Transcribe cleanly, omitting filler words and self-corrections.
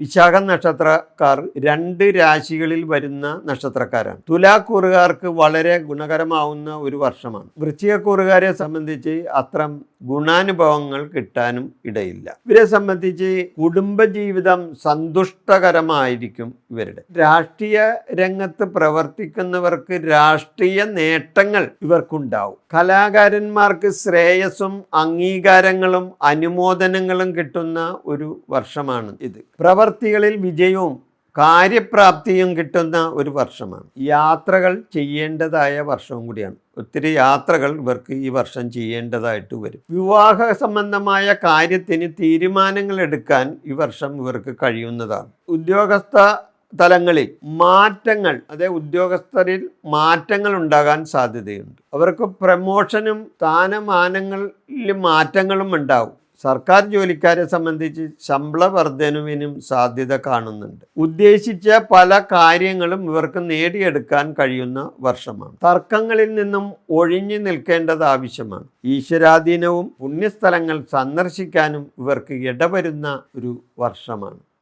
വിശാഖ നക്ഷത്രക്കാർ 2 രാശികളിൽ വരുന്ന നക്ഷത്രക്കാരാണ്. തുലാക്കൂറുകാർക്ക് വളരെ ഗുണകരമാവുന്ന ഒരു വർഷമാണ്. വൃശ്ചികക്കൂറുകാരെ സംബന്ധിച്ച് അത്ര ഗുണാനുഭവങ്ങൾ കിട്ടാനും ഇടയില്ല. ഇവരെ സംബന്ധിച്ച് കുടുംബജീവിതം സന്തുഷ്ടകരമായിരിക്കും ഇവരുടെ. രാഷ്ട്രീയ രംഗത്ത് പ്രവർത്തിക്കുന്നവർക്ക് രാഷ്ട്രീയ നേട്ടങ്ങൾ ഇവർക്കുണ്ടാവും. കലാകാരന്മാർക്ക് ശ്രേയസ്സും അംഗീകാരങ്ങളും അനുമോദനങ്ങളും കിട്ടുന്ന ഒരു വർഷമാണ് ഇത്. പ്രവർത്തികളിൽ വിജയവും കാര്യപ്രാപ്തിയും കിട്ടുന്ന ഒരു വർഷമാണ്. യാത്രകൾ ചെയ്യേണ്ടതായ വർഷവും കൂടിയാണ്. ഒത്തിരി യാത്രകൾ ഇവർക്ക് ഈ വർഷം ചെയ്യേണ്ടതായിട്ട് വരും. വിവാഹ സംബന്ധമായ കാര്യത്തിന് തീരുമാനങ്ങൾ എടുക്കാൻ ഈ വർഷം ഇവർക്ക് കഴിയുന്നതാണ്. ഉദ്യോഗസ്ഥ തലങ്ങളിൽ മാറ്റങ്ങൾ, അതായത് ഉദ്യോഗസ്ഥരിൽ മാറ്റങ്ങൾ ഉണ്ടാകാൻ സാധ്യതയുണ്ട്. അവർക്ക് പ്രമോഷനും സ്ഥാനമാനങ്ങളിൽ മാറ്റങ്ങളും ഉണ്ടാവും. സർക്കാർ ജോലിക്കാരെ സംബന്ധിച്ച് ശമ്പള വർധനവിനും സാധ്യത കാണുന്നുണ്ട്. ഉദ്ദേശിച്ച പല കാര്യങ്ങളും ഇവർക്ക് നേടിയെടുക്കാൻ കഴിയുന്ന വർഷമാണ്. തർക്കങ്ങളിൽ നിന്നും ഒഴിഞ്ഞു നിൽക്കേണ്ടത് ആവശ്യമാണ്. ഈശ്വരാധീനവും പുണ്യസ്ഥലങ്ങൾ സന്ദർശിക്കാനും ഇവർക്ക് ഇടവരുന്ന ഒരു വർഷമാണ്.